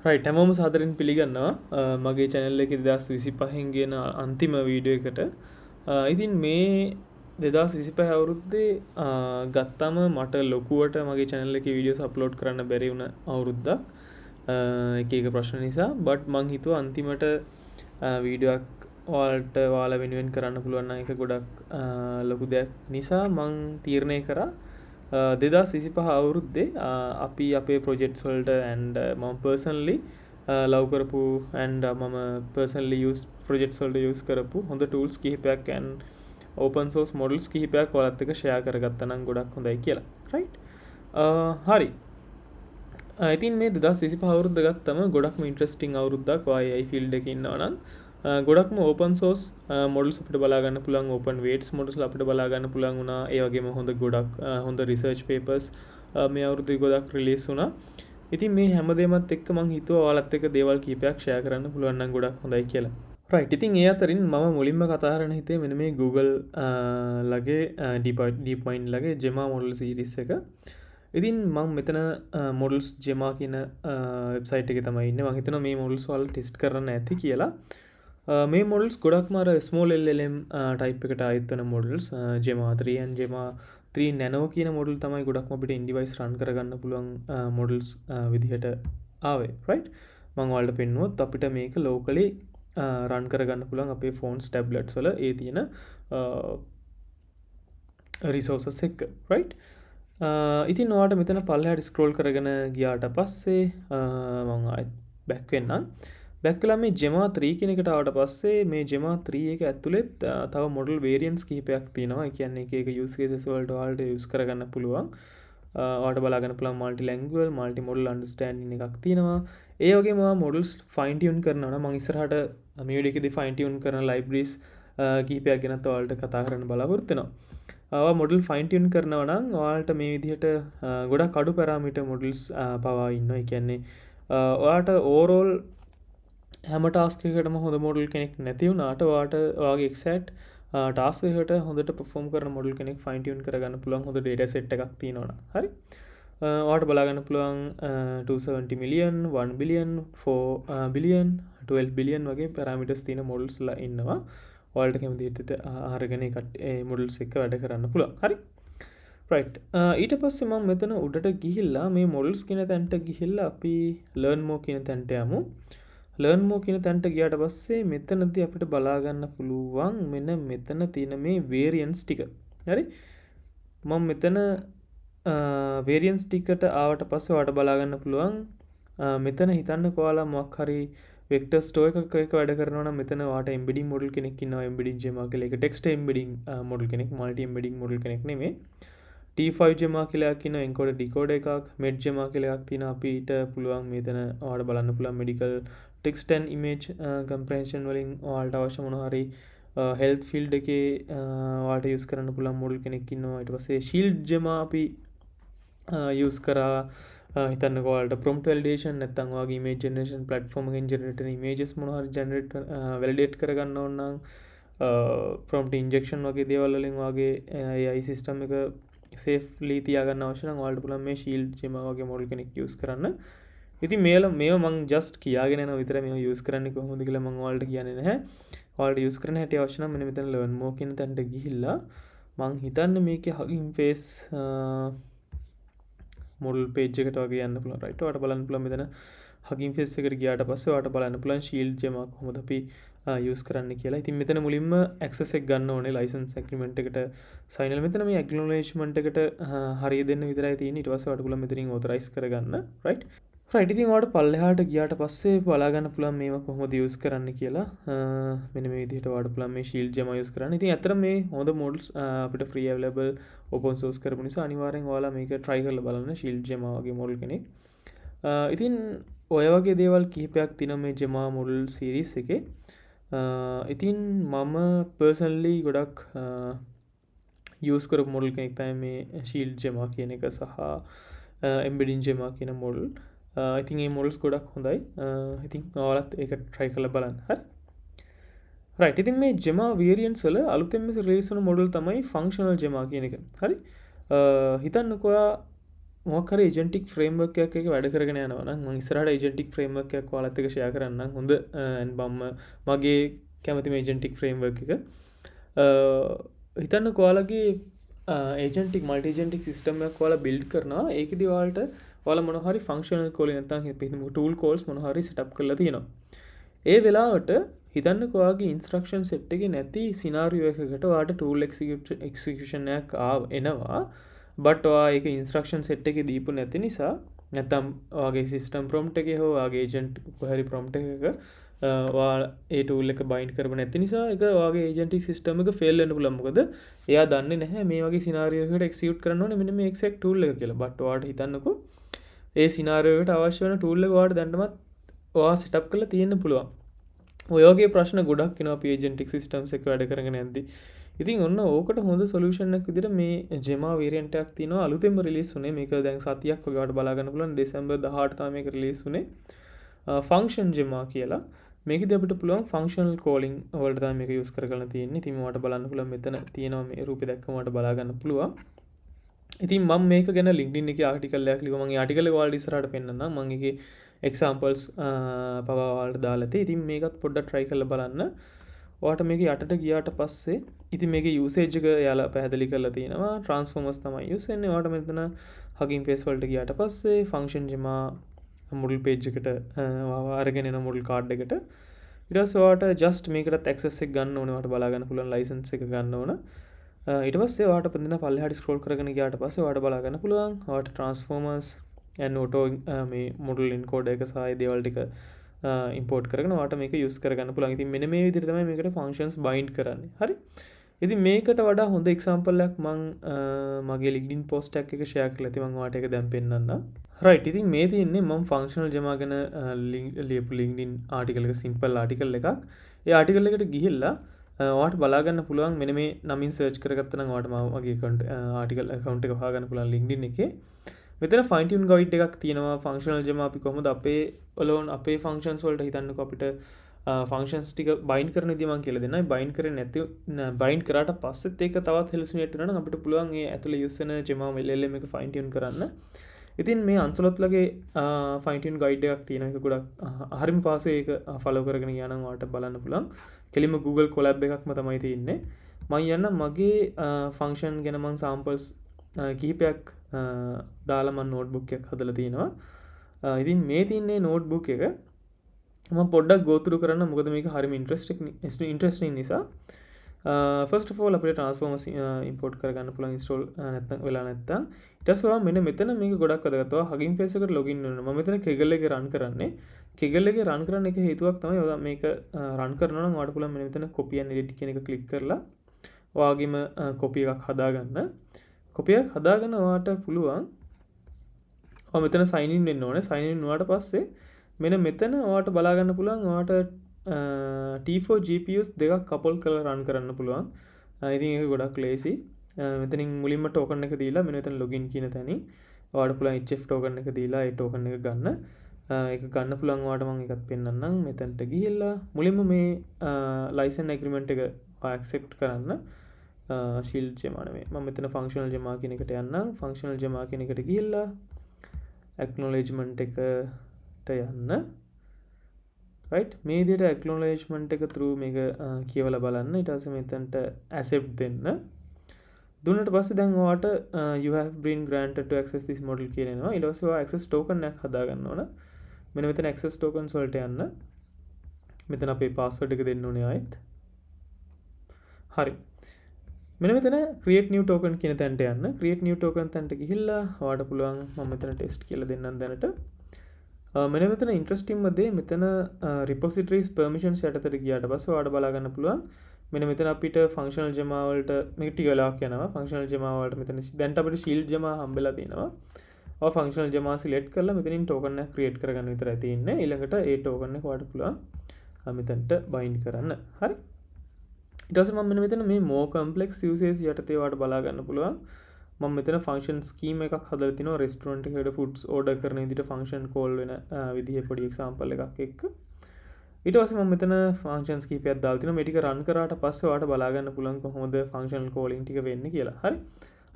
Right හැමෝම සාදරයෙන් පිළිගන්නවා මගේ channel එකේ 2025 ගෙන අන්තිම වීඩියෝ එකට. ඉතින් මේ 2025 අවුරුද්දේ ගත්තම මට ලොකුවට මගේ channel එකේ වීඩියෝස් අප්ලෝඩ් කරන්න බැරි වුණ අවුරුද්දක්. එක එක ප්‍රශ්න නිසා බට් මං හිතුවා අන්තිමට වීඩියෝක් ඔයාලා වෙනුවෙන් කරන්න පුළුවන් නම් ඒක ගොඩක් ලොකු දෙයක් නිසා මං තීරණය කරා 2025 අවුරුද්දේ අපි අපේ ප්‍රොජෙක්ට්ස් වලට and මම personally ලව් කරපු and මම personally use projects වලට use කරපු හොඳ tools කිහිපයක් and open source models කිහිපයක් ඔයාලත් එක්ක share කරගත්තා නම් ගොඩක් හොඳයි කියලා. right හරි. ඉතින් මේ 2025 අවුරුද්ද ගත්තම ගොඩක්ම ඉන්ට්‍රස්ටිං අවුරුද්දක් ඔයයි ෆීල්ඩ් එකේ ඉන්නවා නම් ගොඩක්ම ඕපන් සෝස් මොඩල්ස් අපිට බලා ගන්න පුළුවන් ඕපන් වේට්ස් මොඩල්ස් අපිට බලා ගන්න පුළුවන් වුණා. ඒ වගේම හොඳ ගොඩක් හොඳ රිසර්ච් පේපර්ස් මේ අවුරුද්දේ ගොඩක් රිලීස් වුණා. ඉතින් මේ හැමදේමත් එක්ක මම හිතුවා ඔයාලත් එක්ක දේවල් කීපයක් ෂෙයා කරන්න පුළුවන් නම් ගොඩක් හොඳයි කියලා. රයිට්. ඉතින් ඒ අතරින් මම මුලින්ම කතා කරන්න හිතේ මෙන්න මේ Google ලගේ DeepMind ලගේ Gemma model series එක. ඉතින් මම මෙතන models Gemma කියන වෙබ්සයිට් එකේ තමයි ඉන්නේ. මම හිතනවා මේ models වල ටෙස්ට් කරන්න ඇති කියලා. මේ මොඩල්ස් ගොඩක්ම අර ස්මෝල් LLM ටයිප් එකට ආයෙත් වෙන models Gemma 3 and Gemma 3 Nano කියන මොඩල් තමයි ගොඩක්ම අපිට in device run කරගන්න පුළුවන් මොඩල්ස් විදිහට ආවේ right මම ඔයාලට පෙන්නුවොත් අපිට මේක locally run කරගන්න පුළුවන් අපේ phones tablets වල ඒ තියෙන resources එක්ක right ඉතින් ඔයාලට මෙතන පල්ලෙහාට scroll කරගෙන ගියාට පස්සේ මම ආයෙත් back වෙන්නම් back වෙලා මේ Gemma 3 කියන එකට ආවට පස්සේ මේ Gemma 3 එක ඇතුළෙත් තව model variants කිහිපයක් තියෙනවා. ඒ කියන්නේ එක එක use cases වලට ඔයාලට use කරගන්න පුළුවන්. ඔයාලට බලා ගන්න පුළුවන් multi language, multi model understanding එකක් තියෙනවා. ඒ වගේම ඔයා models fine tune කරනවා නම් මම ඉස්සරහට මේ වීඩියෝ එකේදී fine tune කරන libraries කිහිපයක් ගැනත් ඔයාලට කතා කරන්න බලාපොරොත්තු වෙනවා. ඔයා model fine tune කරනවා නම් ඔයාලට මේ විදිහට ගොඩක් අඩු parameter models පවා ඉන්නවා. ඒ කියන්නේ ඔයාලට overall හැම ටාස්ක් එකකටම හොඳ මොඩල් කෙනෙක් නැති වුණාට ඔයාට ඔයාගේ එක්සැක්ට් ටාස්ක් එකකට හොඳට perform කරන මොඩල් කෙනෙක් fine tune කරගන්න පුළුවන් හොඳ data set එකක් තියෙනවා නම් හරි ඔයාට බලා ගන්න පුළුවන් 270 million 1 billion 4 billion 12 billion වගේ parameters තියෙන models ලා ඉන්නවා ඔයාලට කැමති විදිහට අරගෙන ඒ models එක වැඩ කරන්න පුළුවන් හරි right ඊට පස්සේ මම මෙතන උඩට ගිහිල්ලා මේ models කියන තැනට ගිහිල්ලා අපි learn more කියන තැනට යමු learn more කියන තැනට ගියාට පස්සේ මෙතනදී අපිට බලා ගන්න පුළුවන් මෙන්න මෙතන තියෙන මේ variance ටික. හරි? මම මෙතන variance ටිකට ආවට පස්සේ ඔයාලට බලා ගන්න පුළුවන් මෙතන හිතන්නකෝ ඔයාලා මොකක් හරි vector store එකක වැඩ කරනවා නම් මෙතන ඔයාලට embedding model කෙනෙක් ඉන්නවා embedding Gemma කියලා. ඒක text embedding model කෙනෙක් multi embedding model කෙනෙක් නෙමෙයි. T5 Gemma කියලා කියන encoder decoder එකක් med Gemma කියලා එකක් තියෙනවා අපිට පුළුවන් මෙතන ඔයාලට බලන්න පුළුවන් medical text and image comprehension වලින් ඔයාලට අවශ්‍ය මොන හරි health field එකේ ඔයාලට use කරන්න පුළුවන් model කෙනෙක් ඉන්නවා ඊට පස්සේ shield Gemma අපි use කරා හිතන්නකෝ ඔයාලට prompt validation නැත්නම් ඔයාගේ image generation platform එකෙන් generate වෙන images මොන හරි generate validate කරගන්න ඕන නම් prompt injection වගේ දේවල් වලින් ඔයාගේ AI system එක safely තියාගන්න අවශ්‍ය නම් ඔයාලට පුළුවන් මේ shield Gemma වගේ model කෙනෙක් use කරන්න. ඉතින් මේවා මම just කියාගෙන යනවා විතරයි මේවා use කරන්නේ කොහොමද කියලා මම ඔයාලට කියන්නේ නැහැ. ඔයාලට use කරන්න හැටි අවශ්‍ය නම් මෙන්න මෙතන learn more කියන තැනට ගිහිල්ලා මම හිතන්නේ මේකේ Hugging Face model page එකට වගේ යන්න පුළුවන්. right ඔයාලට බලන්න පුළුවන් මෙතන Hugging Face එකට ගියාට පස්සේ ඔයාලට බලන්න පුළුවන් shield Gemma කොහොමද අපි use කරන්න කියලා. ඉතින් මෙතන මුලින්ම access එක ගන්න ඕනේ license agreement එකට sign වෙලා මෙතන මේ acknowledgement එකට හරිය දෙන්න විතරයි තියෙන්නේ. ඊට පස්සේ ඔයාලට පුළුවන් මෙතනින් authorize කරගන්න. right right ඉතින් ඔයාලට පල්ලෙහාට ගියාට පස්සේ බලා ගන්න පුළුවන් මේවා කොහොමද use කරන්න කියලා මෙන්න මේ විදිහට ඔයාලට පුළුවන් මේ shield Gemma use කරන්න. ඉතින් අතර මේ හොඳ models අපිට free available open source කරපු නිසා අනිවාර්යෙන් ඔයාලා මේක try කරලා බලන්න shield Gemma වගේ model කෙනෙක්. ඉතින් ඔය වගේ දේවල් කිහිපයක් තියෙනවා මේ Gemma model series එකේ. ඉතින් මම personally ගොඩක් use කරපු model කෙනෙක් තමයි මේ shield Gemma කියන එක සහ embedding Gemma කියන model. ඉතින් මේ models ගොඩක් හොඳයි. ඉතින් ඔයාලත් ඒක try කරලා බලන්න. හරි. right. ඉතින් මේ Gemma variants වල අලුතෙන්ම release වුණු model තමයි functional Gemma කියන එක. හරි. හිතන්නකෝ මොකක් හරි ඒජන්ටික් ෆ්‍රේම්වර්ක් එකක් එක වැඩ කරගෙන යනවා නම් මම ඉස්සරහට ඒජන්ටික් ෆ්‍රේම්වර්ක් එකක් ඔයාලත් එක්ක ෂෙයා කරන්නම්. හොඳ මම මගේ කැමතිම ඒජන්ටික් ෆ්‍රේම්වර්ක් එක. හිතන්න ඔයාලගේ ඒජන්ටික් මල්ටි ඒජන්ටික් සිස්ටම් එකක් ඔයාලා බිල්ඩ් කරනවා. ඒකෙදි ඔයාලට ඔයාලා මොන හරි ෆන්ක්ෂනල් කෝල් නැත්නම් ටූල් කෝල්ස් මොන හරි සෙටප් කරලා තියෙනවා. ඒ වෙලාවට හිතන්නකෝ ඔයාගේ ඉන්ස්ට්‍රක්ෂන් සෙට් එකේ නැති සිනාරියෝ එකකට ඔයාට ටූල් එක්සිකියුෂන් එකක් එනවා. බට් ඔයා ඒක ඉන්ස්ට්‍රක්ෂන් සෙට් එකේ දීපු නැති නිසා නැත්නම් ඔයාගේ සිස්ටම් ප්‍රොම්ප්ට් එකේ හෝ ඔයාගේ ඒජන්ට් කොහරි ප්‍රොම්ප්ට් එකක ඔයා ඒ ටූල් එක බයින්ඩ් කරපු නැති නිසා ඒක ඔයාගේ ඒජන්ටික් සිස්ටම් එක ෆේල් වෙන්න පුළුවන්. මොකද එයා දන්නේ නැහැ මේ වගේ සිනාරියෝ එකකට එක්සිකියුට් කරන්න ඕනේ මෙන්න මේ එක්සැක්ට් ටූල් එක කියලා. බට් ඔයාට හිතන්නකෝ ඒ සිනාරියෝ එකට අවශ්‍ය වෙන ටූල් එක ඔයාට දැන්නමත් ඔයා සෙටප් කරලා තියෙන්න පුළුවන්. ඔය වගේ ප්‍රශ්න ගොඩක් එනවා ඒජන්ටික් සිස්ටම්ස් එක වැඩ කරගෙන යද්දී. ඉතින් ඔන්න ඕකට හොඳ සොලියුෂන් එකක් විදිහට මේ ජෙමා වේරියන්ට් එකක් තියෙනවා. අලුතෙන්ම රිලීස් වුණේ. මේක දැන් සතියක් වගේ වට බලා ගන්න පුළුවන්. දෙසැම්බර් 18 තමයි මේක රිලීස් වුණේ. ෆන්ක්ෂන් ජෙමා කියලා. මේකදී අපිට පුළුවන් ෆන්ක්ෂනල් කෝලිං වලට තමයි මේක යූස් කරගන්න තියෙන්නේ. ඉතින් මට බලන්න පුළුවන් මෙතන තියෙනවා මේ රූපේ දැක්කම මට බලා ගන්න පුළුවන්. ඉතින් මම මේක ගැන LinkedIn එකේ ආටිකල් එකක් ලිව්වා. මම ඒ ආටිකල් එක ඔයාලට ඉස්සරහට පෙන්නන්නම්. මම ඒකේ එක්සාම්පල්ස් පවා ඔයාලට දාලා තියෙයි. ඉතින් මේකත් පොඩ්ඩක් try කරලා බලන්න. ඔයාට මේක යටට ගියාට පස්සේ ඉතින් මේකේ යූසේජ් එක යාලා පැහැදිලි කරලා තියෙනවා. ට්‍රාන්ස්ෆෝමර්ස් තමයි යූස් වෙන්නේ. ඔයාට මෙතන Hugging Face වලට ගියාට පස්සේ ෆන්ක්ෂන් ජෙමා මොඩල් පේජ් එකට අරගෙන එන මොඩල් කාඩ් එකට ඊට පස්සේ ඔයාට ජස්ට් මේකටත් ඇක්සස් එක ගන්න ඕනේ. ඔයාට බලා ගන්න පුළුවන් ලයිසන්ස් එක ගන්න ඕන. ඊට පස්සේ ඔයාට පොඩ්ඩක් පල්ලෙහාට ස්ක්‍රෝල් කරගෙන ගියාට පස්සේ ඔයාට බලා ගන්න පුළුවන් ඔයාට ට්‍රාන්ස්ෆෝමර්ස් and auto මේ මොඩල් එන්කෝඩර් එක සහ ඒ දේවල් ටික ඉම්පෝර්ට් කරගෙන ඔයාට මේක යූස් කරගන්න පුළුවන්. ඉතින් මෙන්න මේ විදිහට තමයි මේකට ෆන්ක්ෂන්ස් බයින්ඩ් කරන්නේ. හරි. ඉතින් මේකට වඩා හොඳ එක්සැම්පල් එකක් මම මගේ LinkedIn post එකක් එක share කරලා ඉතින් මම ඔයාට ඒක දැන් පෙන්නන්නම්. right. ඉතින් මේ තියෙන්නේ මම ෆන්ක්ෂනල් ජෙමා ගැන ලියපු LinkedIn ආටිකල් එක සිම්පල් ආටිකල් එකක්. ඒ ආටිකල් එකට ගිහිල්ලා ඔයාට බලා ගන්න පුළුවන් මෙන්න මේ නමින් සර්ච් කරගත්තා නම් ඔයාට මගේ ආටිකල් account එක හොයාගන්න පුළුවන් LinkedIn එකේ. මෙතන fine tune guide එකක් තියෙනවා. ෆන්ක්ෂනල් ජෙමා අපි කොහොමද අපේ අපේ ෆන්ක්ෂන්ස් වලට හිතන්නකෝ අපිට ෆන්ක්ෂන්ස් ටික බයින්ඩ් කරන විදිය මම කියලා දෙන්නම්. බයින්ඩ් කරන්නේ නැති බයින්ඩ් කරාට පස්සෙත් ඒක තවත් hallucinate වෙනවා නම් අපිට පුළුවන් ඒ ඇතුලේ යූස් වෙන ජෙමා LLM එක fine tune කරන්න. ඉතින් මේ අන්සලොත්ලගේ fine tune guide එකක් තියෙනවා. ඒක ගොඩක් හරිම පාසුයි. ඒක follow කරගෙන ගියා නම් ඔයාලට බලන්න පුළුවන්. කෙලින්ම Google Colab එකක්ම තමයි තියෙන්නේ. මම යන්න මගේ ෆන්ක්ෂන් ගැන මම samples කිහිපයක් දාලා මම නෝට්බුක් එකක් හදලා තිනවා. ඉතින් මේ තියන්නේ නෝට්බුක් එක මම පොඩ්ඩක් go through කරන්න. මොකද මේක හරිම ඉන්ට්‍රෙස්ටිං නිසා. first of all අපිට transformers import කරගන්න පුළුවන් install නැත්නම් වෙලා නැත්නම් ඊට පස්සේ මෙන්න මෙතන මේක ගොඩක් වැදගත්. ඔයා Hugging Face එකට login වෙනවා. මම මෙතන Kaggle එකේ run කරන්නේ. Kaggle එකේ run කරන්න එක හේතුවක් තමයි ඔයා මේක run කරනවා නම් ඔයාට පුළුවන් මෙන්න මෙතන copy and edit කියන එක click කරලා ඔයාගේම copy එකක් හදාගන්න. copy එකක් හදාගෙන ඔයාට පුළුවන් ඔයා මෙතන sign in වෙන්න ඕනේ. sign in වුණාට පස්සේ මෙන්න මෙතන ඔයාට බලා ගන්න පුළුවන් ඔයාට T4 GPUs දෙකක් couple කරලා run කරන්න පුළුවන්. ඉතින් ඒක ගොඩක් lazy. මෙතනින් මුලින්ම token එක දීලා මෙන්න මෙතන login කියන තැනින් ඔයාට පුළුවන් HF token එක දීලා ඒ token එක ගන්න. ඒක ගන්න පුළුවන් ඔයාට මම එකක් පෙන්නන්නම්. මෙතනට ගිහිල්ලා මුලින්ම මේ license agreement එක accept කරන්න. shield jema නෙමෙයි. මම මෙතන functional jema කියන එකට යන්නම්. functional jema කියන එකට ගිහිල්ලා acknowledgement එකට යන්න. right. මේ විදිහට acknowledgement එක through මේක කියවලා බලන්න. ඊට පස්සේ මෙතනට accept දෙන්න. දුන්නට පස්සේ දැන් ඔයාට you have been granted to access this model කියලා එනවා. ඊට පස්සේ ඔයා access token එකක් හදා ගන්න ඕන. මෙන්න මෙතන access tokens වලට යන්න. මෙතන අපේ password එක දෙන්න ඕනේ ආයෙත්. හරි. මෙන්න මෙතන create new token කියන තැනට යන්න. create new token තැනට ගිහිල්ලා ඔයාට පුළුවන් මම මෙතන test කියලා දෙන්නම් දැනට. මෙන්න මෙතන interesting දේ මෙතන repositories permissions යටතට ගියාට පස්සේ ඔයාට බලා ගන්න පුළුවන්. මෙන්න මෙතන අපිට functional jema වලට මේක ටික වෙලාවක් යනවා. functional jema වලට මෙතන දැන්ට අපිට shield jema හම්බෙලා තියෙනවා. ඔය functional jema select කරලා මෙතනින් token එක create කරගන්න විතරයි තියෙන්නේ. ඊළඟට ඒ token එක ඔයාට පුළුවන් මෙතනට bind කරන්න. හරි. ඊට පස්සේ මම මෙතන මේ more complex usage යටතේ ඔයාට බලා ගන්න පුළුවන්. මම මෙතන function scheme එකක් හදලා තිනවා restaurant එකකට foods order කරන විදිහට function call වෙන විදිහේ පොඩි example එකක් එක්ක. ඊට පස්සේ මම මෙතන functions කීපයක් දාලා තිනවා. මේ ටික run කරාට පස්සේ ඔයාට බලා ගන්න පුළුවන් කොහොමද functional calling ටික වෙන්නේ කියලා. හරි.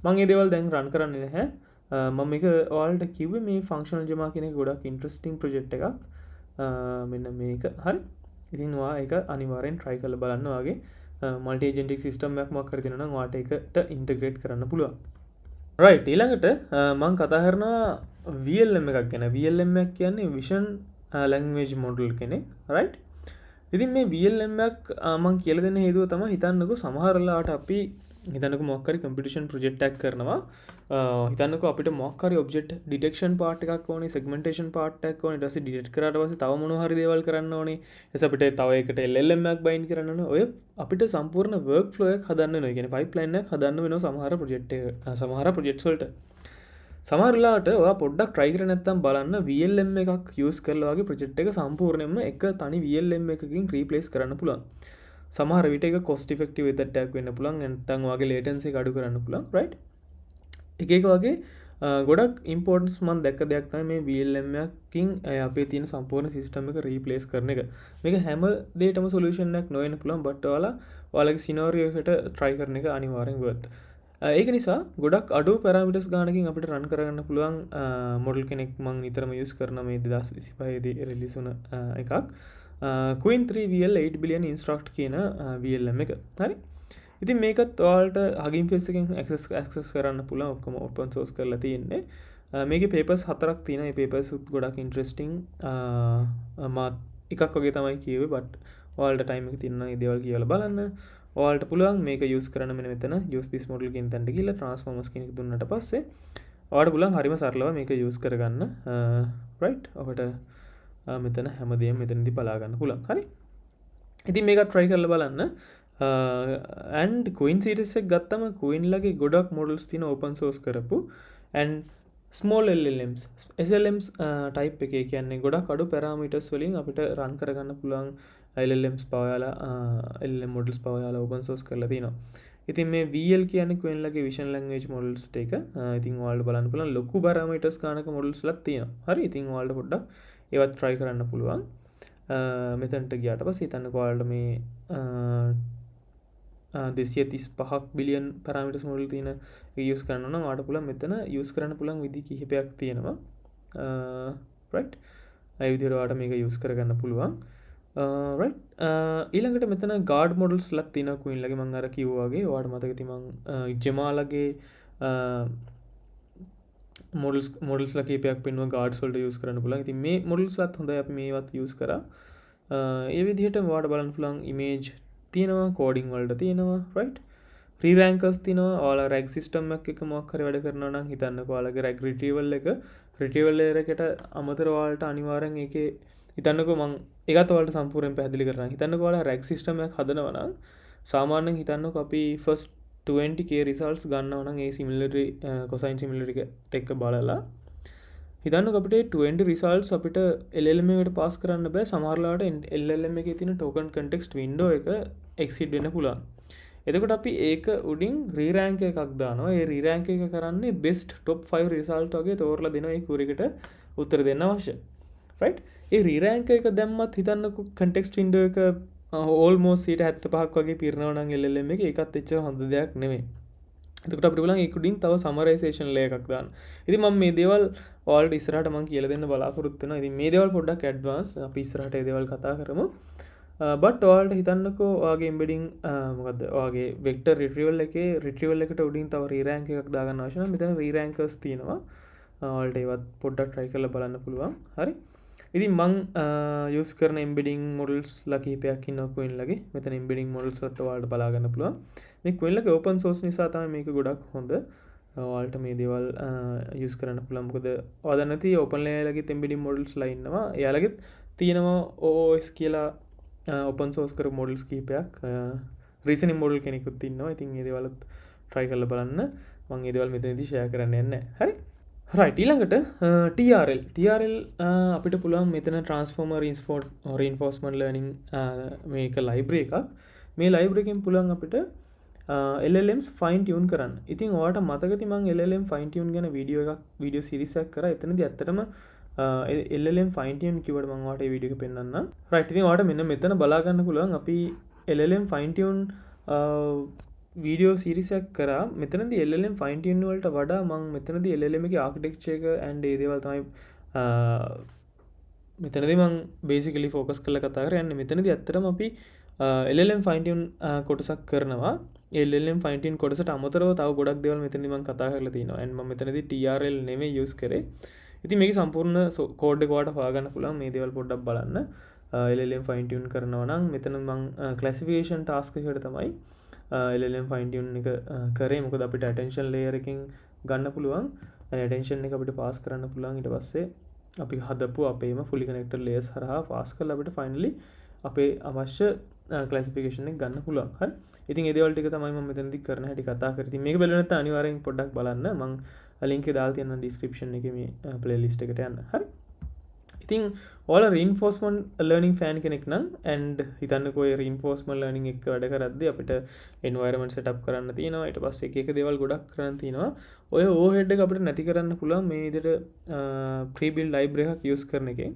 මම මේ දේවල් දැන් run කරන්නේ නැහැ. මම මේක ඔයාලට කිව්වේ මේ ෆන්ක්ෂනල් ජෙමා කියන එක ගොඩක් ඉන්ට්‍රස්ටිං ප්‍රොජෙක්ට් එකක්. මෙන්න මේක හරි. ඉතින් ඔයා ඒක අනිවාර්යෙන් try කරලා බලන්න. ඔයාගේ මල්ටි ඒජන්ටික් සිස්ටම් එකක් මොකක් හරි තියෙනවා නම් ඔයාට ඒකට ඉන්ටග්‍රේට් කරන්න පුළුවන්. රයිට්, ඊළඟට මම කතා කරනවා VLM එකක් ගැන. VLM එක කියන්නේ විෂන් ලැන්ග්වේජ් මොඩල් කෙනෙක්. රයිට්. ඉතින් මේ VLM එකක් මම කියලා දෙන්න හේතුව තමයි හිතන්නකෝ සමහර වෙලාවට අපි හිතන්නකෝ මොකක් හරි කම්පිටිෂන් ප්‍රොජෙක්ට් එකක් කරනවා. හිතන්නකෝ අපිට මොකක් හරි ඔබ්ජෙක්ට් ඩිටෙක්ෂන් පාර්ට් එකක් ඕනේ, සෙග්මන්ටේෂන් පාර්ට් එකක් ඕනේ. ඊට පස්සේ ඩිටෙක්ට් කරාට පස්සේ තව මොනවා හරි දේවල් කරන්න ඕනේ. ඊට අපිට තව ඒකට LLM එකක් බයින්ඩ් කරන්න ඕනේ. ඔය අපිට සම්පූර්ණ වර්ක් ෆ්ලෝ එකක් හදන්න වෙනවා. ඒ කියන්නේ පයිප්ලයින් එකක් හදන්න වෙනවා සමහර ප්‍රොජෙක්ට්ස් වලට. සමහර වෙලාවට ඔයා පොඩ්ඩක් try කරලා නැත්නම් බලන්න VLM එකක් use කරලා වගේ ප්‍රොජෙක්ට් එක සම්පූර්ණයෙන්ම එක තනි VLM එකකින් රීප්ලේස් කරන්න පුළුවන්. සමහර විට ඒක cost effective method එකක් වෙන්න පුළුවන්. නැත්නම් ඔයාගේ latency එක අඩු කරන්න පුළුවන්. right? එක වගේ ගොඩක් ඉම්පෝර්ටන්ස් මම දැක්ක දෙයක් තමයි මේ VLM එකකින් අපේ තියෙන සම්පූර්ණ සිස්ටම් එක රීප්ලේස් කරන එක. මේක හැම දෙයකටම සොලියුෂන් එකක් නොවෙන්න පුළුවන්. but ඔයාලගේ සිනරියෝ එකට try කරන එක අනිවාර්යෙන් worth. ඒක නිසා ගොඩක් අඩු පැරමිටර්ස් ගානකින් අපිට රන් කරගන්න පුළුවන් මොඩල් කෙනෙක් මම නිතරම යූස් කරන මේ 2025 දී රිලීස් වුණ එකක් Queen 3 VL 8 billion instruct කියන VLM එක. හරි. ඉතින් මේකත් ඔයාලට Hugging Face එකෙන් access කරන්න පුළුවන්. ඔක්කොම open source කරලා තියෙන්නේ. මේකේ papers 4ක් තියෙනවා. මේ papers උත් ගොඩක් interesting. මාත් එකක් වගේ තමයි කියුවේ but ඔයාලට time එක තියෙනවා මේ දේවල් කියවලා බලන්න. ඔයාලට පුළුවන් මේක use කරන්න මෙන්න මෙතන use this model කියන තැනට ගිහලා transformers කියන එක දුන්නාට පස්සේ ඔයාලට පුළුවන් හරිම සරලව මේක use කරගන්න. right? ඔකට මෙතන හැමදේම මෙතනදී බලා ගන්න පුළුවන්. හරි? ඉතින් මේක try කරලා බලන්න. and Queen series එක ගත්තම Queen ලගේ ගොඩක් models තියෙන open source කරපු and small LLMs SLMs type එකේ කියන්නේ ගොඩක් අඩු parameters වලින් අපිට run කරගන්න පුළුවන් LLMs පවයාලා LLM models පවයාලා open source කරලා තිනවා. ඉතින් මේ VL කියන්නේ Queen ලගේ vision language models ටික. ඉතින් ඔයාලට බලන්න පුළුවන් ලොකු parameters ගානක models ලක් තියෙනවා. හරි. ඉතින් ඔයාලට පොඩ්ඩක් ඒවත් try කරන්න පුළුවන්. මෙතනට ගියාට පස්සේ හිතන්නකෝ ඔයාලට මේ 235ක් බිලියන් parameters model තියෙන use කරන්න නම් ඔයාලට පුළුවන් මෙතන use කරන්න පුළුවන් විදි කිහිපයක් තියෙනවා. right? ඒ විදිහට ඔයාලට මේක use කරගන්න පුළුවන්. right? ඊළඟට මෙතන guard models ලක් තියෙනවා Queen ලගේ මම අර කිව්වා වගේ. ඔයාලට මතක ඇති මම Gemma ලගේ models ලා කීපයක් පෙන්වුවා guards වලට use කරන්න පුළුවන්. ඉතින් මේ models ලත් හොඳයි අපි මේවත් use කරා. ඒ විදිහට ඔයාලට බලන්න පුළුවන් image තියෙනවා, coding වලට තියෙනවා, right? re-rankers තියෙනවා. ඔයාලා rag system එකක් එක්ක මොකක් හරි වැඩ කරනවා නම් හිතන්නකෝ ඔයාලගේ rag retrieval layer එකට අමතරව ඔයාලට අනිවාර්යෙන් ඒකේ හිතන්නකෝ මම ඒකත් ඔයාලට සම්පූර්ණයෙන් පැහැදිලි කරනවා. හිතන්නකෝ ඔයාලා rag system එකක් හදනවා නම් සාමාන්‍යයෙන් හිතන්නකෝ අපි first 20k results ගන්නවා නම් ඒ similarity cosine similarity එක්ක බලලා හිතන්නකෝ අපිට 20 results අපිට LLM එකට පාස් කරන්න බෑ. සමහර ලාවට LLM එකේ තියෙන token context window එක exceed වෙන්න පුළුවන්. එතකොට අපි ඒක උඩින් re-rank එකක් දානවා. ඒ re-rank එක කරන්නේ best top 5 result වගේ තෝරලා දෙනවා ඒ query එකට උත්තර දෙන්න අවශ්‍ය. right? ඒ re-rank එක දැම්මත් හිතන්නකෝ context window එක almost 75ක් වගේ පිරනවා නම් LLM එකේ ඒකත් එච්චර හොඳ දෙයක් නෙමෙයි. එතකොට අපිට බලන්න ඒක උඩින් තව summarization layer එකක් දාන්න. ඉතින් මම මේ දේවල් ඔයාලට ඉස්සරහට මම කියලා දෙන්න බලාපොරොත්තු වෙනවා. ඉතින් මේ දේවල් පොඩ්ඩක් advance අපි ඉස්සරහට ඒ දේවල් කතා කරමු. but ඔයාලට හිතන්නකෝ ඔයාගේ embedding මොකද්ද? ඔයාගේ vector retrieval එකේ retrieval එකට උඩින් තව re-rank එකක් දාගන්න අවශ්‍ය නම් මෙතන re-rankers තියෙනවා. ඔයාලට ඒවත් පොඩ්ඩක් try කරලා බලන්න පුළුවන්. හරි? ඉතින් මං use කරන embedding models ලා කිහිපයක් ඉන්නවා Queen ලගේ. මෙතන embedding models වලට ඔයාලට බලා ගන්න පුළුවන්. මේ Queen ලගේ open source නිසා තමයි මේක ගොඩක් හොඳ. ඔයාලට මේ දේවල් use කරන්න පුළුවන්. මොකද ඔයාලා නැති OpenAI ලගේ embedding models ලා ඉන්නවා. එයාලගෙත් තියෙනවා OOS කියලා open source කරපු models කිහිපයක්. reasoning model කෙනෙකුත් ඉන්නවා. ඉතින් මේ දේවල්ත් try කරලා බලන්න. මම මේ දේවල් මෙතනදී share කරන්න යන්නේ නැහැ. හරි? right, ඊළඟට TRL අපිට පුළුවන් මෙතන transformer reinforcement learning මේක library එකක්. මේ library එකෙන් පුළුවන් අපිට LLMs fine tune කරන්න. ඉතින් ඔයාලට මතක ඇති මම LLM fine tune ගැන වීඩියෝ series එකක් කරා. එතනදී ඇත්තටම LLM fine tune කිව්වට මම ඔයාලට මේ වීඩියෝ එක පෙන්නන්නම්. right, ඉතින් ඔයාලට මෙන්න මෙතන බලා ගන්න පුළුවන් අපි LLM fine tune වීඩියෝ සිරිසයක් කරා මෙතනදි LLM ෆයින් ටියුන් වලට වඩා මම මෙතනදි LLM එකේ ආකිටෙක්චර් එක ඇන්ඩ් ඒ දේවල් තමයි මෙතනදි මම බේසිකලි ෆෝකස් කරලා කතා කරන්නේ. මෙතනදි ඇත්තටම අපි LLM ෆයින් ටියුන් කොටසක් කරනවා. LLM ෆයින් ටියුන් කොටසට අමතරව තව ගොඩක් දේවල් මෙතනදි මම කතා කරලා තිනවා. and මම මෙතනදි TRL නෙමෙයි යූස් කරේ. ඉතින් මේකේ සම්පූර්ණ කෝඩ් එක ඔයාලට හොයාගන්න පුළුවන්. මේ දේවල් පොඩ්ඩක් බලන්න. LLM ෆයින් ටියුන් කරනවා නම් මෙතන මම ක්ලාසිෆිකේෂන් ටාස්ක් එකට තමයි LLM ෆයින් ටියුන් එක කරේ. මොකද අපිට attention layer එකකින් ගන්න පුළුවන්. attention එක අපිට පාස් කරන්න පුළුවන්. ඊට පස්සේ අපි හදපු අපේම fully connected layers හරහා පාස් කරලා අපිට finally අපේ අවශ්‍ය classification එක ගන්න පුළුවන්. හරි. ඉතින් ඒ දේවල් ටික තමයි මම මෙතනදි කරන හැටි කතා කරේ. ඉතින් මේක බලන්න නැත්නම් අනිවාර්යෙන් පොඩ්ඩක් බලන්න. මම link එක දාලා තියෙනවා description එකේ මේ playlist එකට යන්න. හරි. ඉතින් ඔයාලා reinforcement learning fan කෙනෙක් නම් and හිතන්නකෝ ඒ reinforcement learning එක වැඩ කරද්දී අපිට environment setup කරන්න තියෙනවා. ඊට පස්සේ එක එක දේවල් ගොඩක් කරන්න තියෙනවා. ඔය overhead එක අපිට නැති කරන්න පුළුවන් මේ විදිහට pre-built library එකක් use කරන එකෙන්.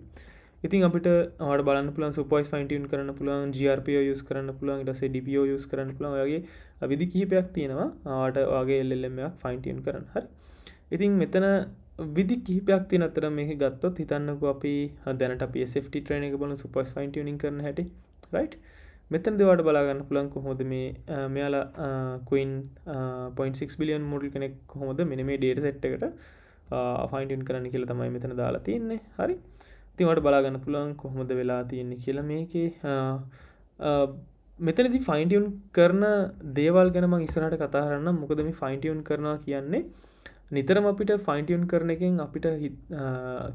ඉතින් අපිට ඔයාලට බලන්න පුළුවන් supervised fine tune කරන්න පුළුවන්, GRPO use කරන්න පුළුවන්, ඊට පස්සේ DPO use කරන්න පුළුවන්. ඔය වගේ විදි කිහිපයක් තියෙනවා. ඔයාලට ඔයගේ LLM එකක් fine tune කරන්න. හරි. ඉතින් මෙතන විදි කිහිපයක් තියෙන අතර මේක ගත්තොත් හිතන්නකෝ අපි දැනට අපි SFT training එක බලන supervised fine tuning කරන හැටි, right? මෙතනදී ඔයාලට බලා ගන්න පුළුවන් කොහොමද මේ මෙයාලා Queen 0.6 billion model කෙනෙක් කොහොමද මෙන්න මේ data set එකට fine tune කරන්න කියලා තමයි මෙතන දාලා තියෙන්නේ. හරි. ඉතින් ඔයාලට බලා ගන්න පුළුවන් කොහොමද වෙලා තියෙන්නේ කියලා මේකේ මෙතනදී fine tune කරන දේවල් ගැන මම ඉස්සරහට කතා කරන්නම්. මොකද මේ fine tune කරනවා කියන්නේ නිතරම අපිට ෆයින් ටියුන් කරන එකෙන් අපිට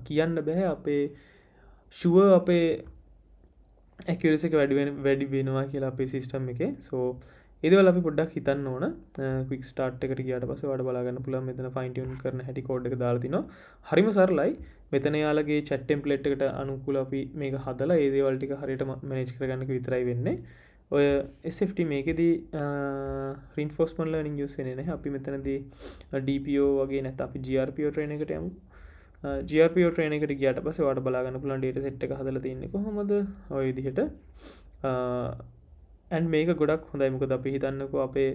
කියන්න බෑ අපේ ෂුවර් අපේ ඇකියුරසි එක වැඩි වෙනවා කියලා අපේ සිස්ටම් එකේ. සෝ ඒ දේවල් අපි පොඩ්ඩක් හිතන්න ඕන. ක්වික් ස්ටාර්ට් එකට ගියාට පස්සේ ඔයාලට බලා ගන්න පුළුවන් මෙතන ෆයින් ටියුන් කරන හැටි කෝඩ් එක දාලා තිනවා. හරිම සරලයි. මෙතන යාලගේ chat template එකට අනුකූල අපි මේක හදලා ඒ දේවල් ටික හරියට manage කරගන්න එක විතරයි වෙන්නේ. ඔය SFT මේකෙදී reinforcement learning use වෙන්නේ නැහැ. අපි මෙතනදී DPO වගේ නැත්නම් අපි GRPO train එකට යමු. GRPO train එකට ගියාට පස්සේ ඔයාලට බලා ගන්න පුළුවන් data set එක හදලා තින්නේ කොහොමද? ඔය විදිහට. and මේක ගොඩක් හොඳයි. මොකද අපි හිතන්නකෝ අපේ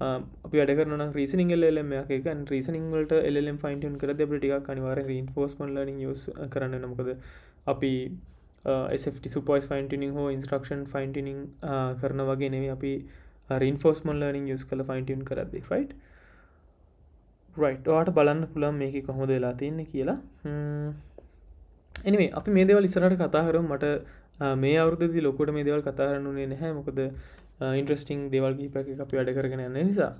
අපි වැඩ කරනවා නම් reasoning LLM එකක and reasoning වලට LLM fine tune කරද්දී අපිට ටිකක් අනිවාර්යෙන් reinforcement learning use කරන්න වෙනවා. මොකද අපි SFT supervised fine tuning හෝ instruction fine tuning කරන වගේ නෙවෙයි අපි reinforcement learning use කරලා fine tune කරද්දී, right? ඔයාලට බලන්න පුළුවන් මේකේ කොහොමද වෙලා තියෙන්නේ කියලා. anyway අපි මේ දේවල් ඉස්සරහට කතා කරමු. මට මේ අවුරුද්දේදී ලොකුවට මේ දේවල් කතා කරන්න උනේ නැහැ. මොකද ඉන්ට්‍රස්ටිං දේවල් කිහිපයක් අපි වැඩ කරගෙන යන නිසා.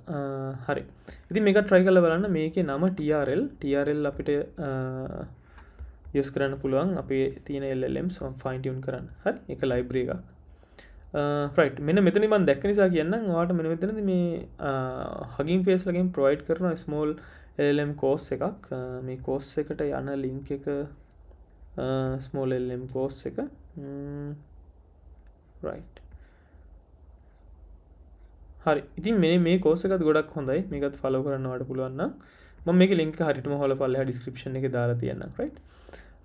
හරි. ඉතින් මේක try කරලා බලන්න. මේකේ නම TRL අපිට use කරන්න පුළුවන් අපේ තියෙන LLMs fine tune කරන්න. හරි. ඒක library එකක්. right. මෙන්න මෙතනදී මම දැක්ක නිසා කියන්නම් ඔයාලට මෙන්න මෙතනදී මේ Hugging Face ලගෙන් provide කරන small LLM course එකක්. මේ course එකට යන link එක small LLM course එක. right. හරි. ඉතින් මේ course එකත් ගොඩක් හොඳයි. මේකත් follow කරන්න ඔයාලට පුළුවන් නම් මම මේකේ link එක හරියටම හොයලා පල්ලෙහා description එකේ දාලා තියන්නම්. right.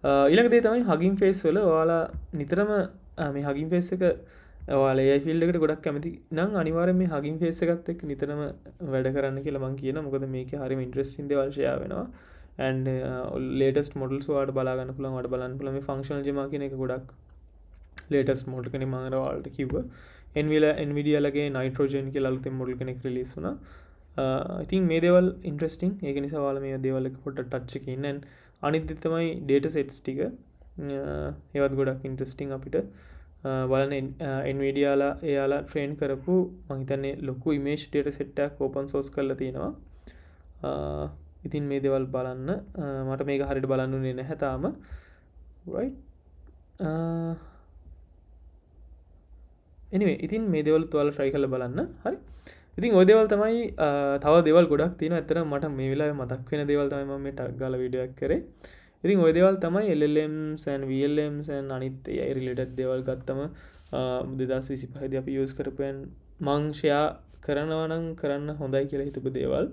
ඊළඟ දේ තමයි Hugging Face වල ඔයාලා නිතරම මේ Hugging Face එක ඔයාලා AI field එකට ගොඩක් කැමති නම් අනිවාර්යෙන් මේ Hugging Face එකත් එක්ක නිතරම වැඩ කරන්න කියලා මම කියනවා. මොකද මේකේ හරියම interesting දේවල් share වෙනවා. and latest models ඔයාලට බලා ගන්න පුළුවන්. ඔයාලට බලන්න පුළුවන් මේ functional gemma කියන එක ගොඩක් latest model කෙනෙක් මම ඔයාලට කිව්වා. Nvidia ලගේ nitrogen කියලා අලුතෙන් model කෙනෙක් release වුණා. I think මේ දේවල් interesting. ඒක නිසා ඔයාලා මේ දේවල් එක පොඩ්ඩක් touch එකේ ඉන්න. and අනිත් දේ තමයි data sets ටික. ඒවත් ගොඩක් interesting අපිට බලන්න Nvidia ලා එයාලා train කරපු මම හිතන්නේ ලොකු image data set එකක් open source කරලා තියෙනවා. ඉතින් මේ දේවල් බලන්න මට මේක හරියට බලන්න උනේ නැහැ තාම. right. anyway ඉතින් මේ දේවල් ඔයාලා try කරලා බලන්න. හරි. ඉතින් ওই දේවල් තමයි තව දේවල් ගොඩක් තියෙනවා. ඇත්තටම මට මේ වෙලාවේ මතක් වෙන දේවල් තමයි මම මේ ටග් ගාලා වීඩියෝ එකක් කරේ. ඉතින් ওই දේවල් තමයි LLMs and VLMs and අනිත් AI related දේවල් ගත්තම 2025 දී අපි use කරපුවන් මං share කරනවා නම් කරන්න හොඳයි කියලා හිතපු දේවල්.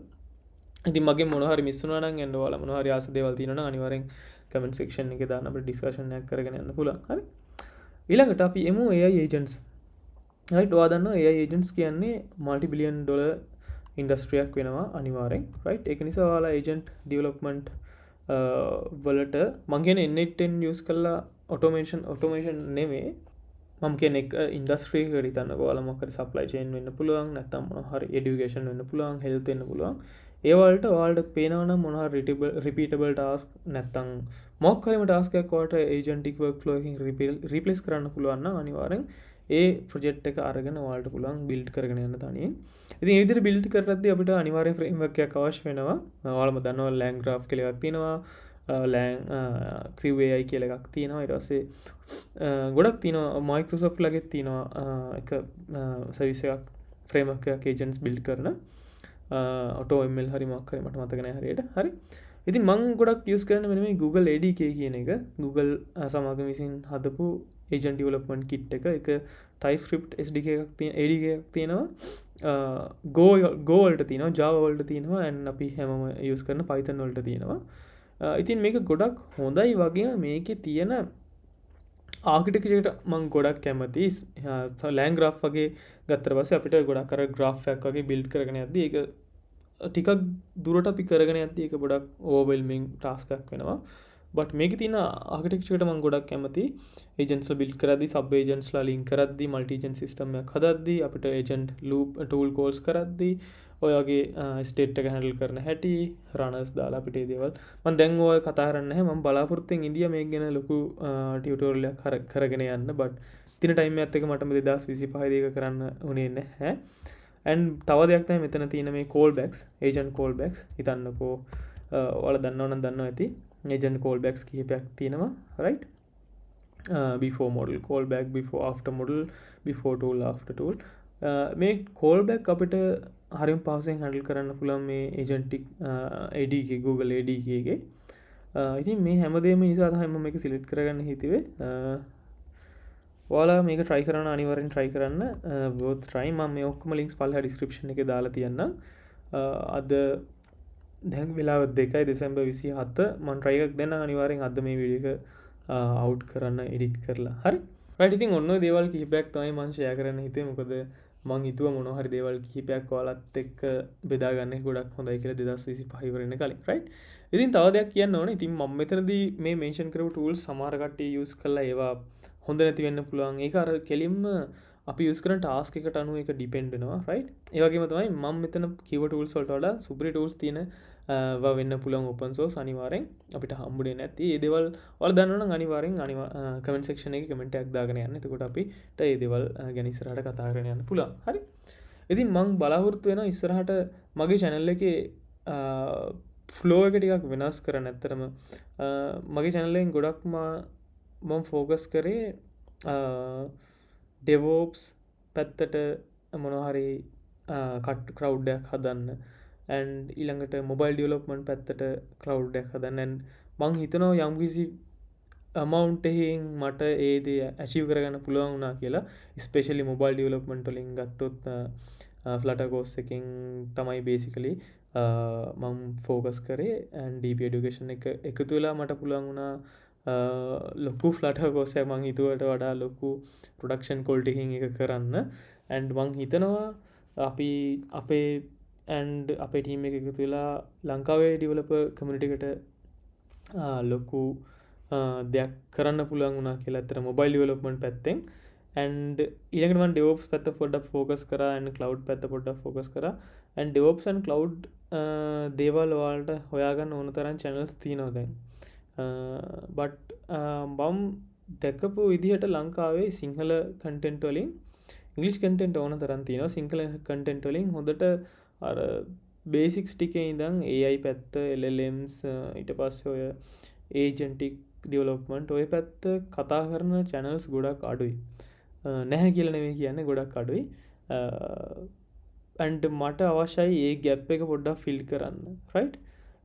ඉතින් මගේ මොනවා හරි මිස් වුණා නම් and ඔයාලා මොනවා හරි ආස දේවල් තියෙනවා නම් අනිවාර්යෙන් comment section එකේ දාන්න අපිට discussion එකක් කරගෙන යන්න පුළුවන්. හරි. ඊළඟට අපි එමු AI agents. right. ඔයා දන්නවා AI agents කියන්නේ multi billion dollar ඉන්ඩස්ට්‍රියක් වෙනවා අනිවාර්යෙන් right ඒක නිසා ඔයාලා ඒජන්ට් ඩෙවලොප්මන්ට් වලට මං කියන්නේ N8 යූස් කරලා ඔටෝමේෂන් නෙමෙයි මම කෙනෙක් ඉන්ඩස්ට්‍රී හිතන්න ඔයාලා මොකද සප්ලයි චේන් වෙන්න පුළුවන් නැත්නම් මොනවා හරි එඩියුකේෂන් වෙන්න පුළුවන් හෙල්ත් වෙන්න පුළුවන් ඒ වලට ඔයාලට පේනවනම් මොනවා හරි රිපීටබල් ටාස්ක් නැත්නම් මොකක් හරිම ටාස්ක් එකක් ඔයාලට ඒජන්ටික් වර්ක් ෆ්ලෝ එකකින් රීප්ලේස් කරන්න පුළුවන් නම් අනිවාර්යෙන් ඒ ප්‍රොජෙක්ට් එක අරගෙන ඔයාලට පුළුවන් බිල්ඩ් කරගෙන යන්න තනියෙන්. ඉතින් මේ විදිහට බිල්ඩ් කරද්දී අපිට අනිවාර්යෙන් ෆ්‍රේම්වර්ක් එකක් අවශ්‍ය වෙනවා. ඔයාලම දන්නවා ලෑන් ග්‍රාෆ් කියලා එකක් තියෙනවා. ලෑන් ක්‍රිව් AI කියලා එකක් තියෙනවා. ඊට පස්සේ ගොඩක් තියෙනවා Microsoft ලගෙත් තියෙනවා එක සර්විස් එකක් ෆ්‍රේම්වර්ක් එකක් ඒජන්ට්ස් බිල්ඩ් කරන AutoML හරි මොකක් හරි මට මතක නැහැ හරියට. හරි. ඉතින් මම ගොඩක් යූස් කරන්නේ මෙන්න මේ Google ADK කියන එක. Google සමාගම විසින් හදපු agent development kit එක. ඒක TypeScript SDK එකක් තියෙන ADK එකක් තියෙනවා. Go වලට තියෙනවා, Java වලට තියෙනවා and අපි හැමෝම යූස් කරන Python වලට තියෙනවා. ඉතින් මේක ගොඩක් හොඳයි වගේම මේකේ තියෙන ආකිටෙක්චරට මං ගොඩක් කැමති. ලෑන් ග්‍රාෆ් වගේ ගත්තට පස්සේ අපිට ගොඩක් අර ග්‍රාෆ් එකක් වගේ බිල්ඩ් කරගෙන යද්දී ඒක ටිකක් දුරට අපි කරගෙන යද්දී ඒක ගොඩක් ඕවර්වෙල්මින් ටාස්ක් එකක් වෙනවා. බට් මේකේ තියෙන ආකිටෙක්චරට මං ගොඩක් කැමති. ඒජන්ට්ස්ලා බිල්ඩ් කරද්දී සබ් ඒජන්ට්ස්ලා ලින්ක් කරද්දී මල්ටි ඒජන්ට් සිස්ටම් එකක් හදද්දී අපිට ඒජන්ට් ලූප් ටූල් කෝල්ස් කරද්දී ඔය වගේ ස්ටේට් එක හැන්ඩල් කරන හැටි රනර්ස් දාලා අපිට ඒ දේවල් මම දැන් ඔය කතා කරන්නේ නැහැ. මම බලාපොරොත්තුෙන් ඉන්දියා මේක ගැන ලොකු ටියුටෝරියල් එකක් කරගෙන යන්න. බට් තින ටයිම් එකත් එක මට 2025 දී එක කරන්න උනේ නැහැ. and තව දෙයක් තමයි මෙතන තියෙන මේ කෝල් බෑක්ස් ඒජන්ට් කෝල් බෑක්ස් හිතන්නකෝ ඔයාලා දන්නවනම් දන්නවා ඇති ඒජන්ට් කෝල් බෑක්ස් කිහිපයක් තියෙනවා right before model call back before after model before tool after tool මේ call back අපිට හරියම පහසුවෙන් handle කරන්න පුළුවන් මේ agentic ADK Google ADK එකේ ඉතින් මේ හැමදේම නිසා තමයි මම මේක select කරගන්න හිතුවේ ඔයාලා මේක try කරන්න අනිවාර්යෙන් try කරන්න both try මම මේ ඔක්කොම links පල්ලෙහා description එකේ දාලා තියන්නම් අද දැන් වෙලාව 2යි දෙසැම්බර් 27 මම try එකක් දෙන්න අනිවාර්යෙන් අද මේ වීඩියෝ එක අවුට් කරන්න එඩිට් කරලා හරි රයිට් ඉතින් ඔන්න ඔය දේවල් කිහිපයක් තමයි මම ෂෙයා කරන්න හිතුවේ මොකද මම හිතුවා මොනවා හරි දේවල් කිහිපයක් ඔයාලත් එක්ක බෙදා ගන්න ගොඩක් හොඳයි කියලා 2025 ඉවර වෙන කලින් රයිට් ඉතින් තව දෙයක් කියන්න ඕනේ ඉතින් මම මෙතනදී මේ මෙන්ෂන් කරපු ටූල්ස් සමහර කට්ටිය යූස් කරලා ඒවා හොඳ නැති වෙන්න පුළුවන් ඒක අර කෙලින්ම අපි යූස් කරන ටාස්ක් එකට අනුව ඒක ඩිපෙන්ඩ් වෙනවා රයිට් ඒ වගේම තමයි මම මෙතන කිව්ව ටූල්ස් වලට වඩා සුපිරි ටූල්ස් තියෙන වෙන්න පුළුවන් ඕපන් සෝස් අනිවාර්යෙන් අපිට හම්බුනේ නැති ඒ දේවල් ඔයාලා දන්නවනම් අනිවාර්යෙන් කමෙන්ට් සෙක්ෂන් එකේ කමෙන්ට් එකක් දාගෙන යන්න. එතකොට අපිට ඒ දේවල් ගැන ඉස්සරහට කතා කරගෙන යන්න පුළුවන්. හරි. ඉතින් මම බලාපොරොත්තු වෙනවා ඉස්සරහට මගේ channel එකේ flow එක ටිකක් වෙනස් කරන්න. ඇත්තටම මගේ channel එකෙන් ගොඩක් මම focus කරේ DevOps පැත්තට මොනවා හරි crowd එකක් හදන්න. and ඊළඟට mobile development පැත්තට cloud එකක් හදන්න and මං හිතනවා යම්කිසි amount එකකින් මට ඒ දේ achieve කරගන්න පුළුවන් වුණා කියලා especially mobile development වලින් ගත්තොත් Flutter course එකකින් තමයි basically මම focus කරේ and DP education එක එකතු වෙලා මට පුළුවන් වුණා ලොකු Flutter course එකක් මං හිතුවට වඩා ලොකු production quality එකකින් එක කරන්න and මං හිතනවා අපි අපේ and අපේ ටීම් එක එකතු වෙලා ලංකාවේ ඩෙවලොපර් කමියුනිටි එකට ලොකු දෙයක් කරන්න පුළුවන් වුණා කියලා අතර මොබයිල් ඩෙවලොප්මන්ට් පැත්තෙන් and ඊළඟට මම DevOps පැත්ත පොඩ්ඩක් focus කරා and cloud පැත්ත පොඩ්ඩක් focus කරා and DevOps and cloud දේවල් වලට හොයාගන්න ඕන තරම් channels තියෙනවා දැන් but මම දැකපු විදිහට ලංකාවේ සිංහල content වලින් English content ඕන තරම් තියෙනවා සිංහල content වලින් හොඳට අර බේසික්ස් ටිකේ ඉඳන් AI පැත්ත LLMs ඊට පස්සේ ඔය agentic development ඔය පැත්ත කතා කරන channels ගොඩක් අඩුයි. නැහැ කියලා නෙමෙයි කියන්නේ ගොඩක් අඩුයි. and මට අවශ්‍යයි ඒ gap එක පොඩ්ඩක් fill කරන්න. right?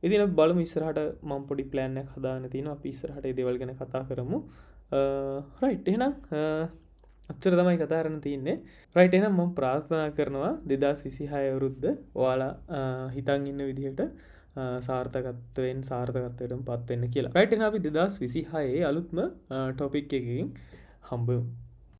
ඉතින් අපි බලමු ඉස්සරහට මම පොඩි plan එකක් හදාගෙන තිනවා. අපි ඉස්සරහට මේ දේවල් ගැන කතා කරමු. right එහෙනම් අච්චර තමයි කතා කරන්න තියෙන්නේ. රයිට් එහෙනම් මම ප්‍රාර්ථනා කරනවා 2026 අවුරුද්ද ඔයාලා හිතන් ඉන්න විදිහට සාර්ථකත්වයටම පත් වෙන්න කියලා. රයිට් එහෙනම් අපි 2026 අලුත්ම ටොපික් එකකින් හම්බෙමු.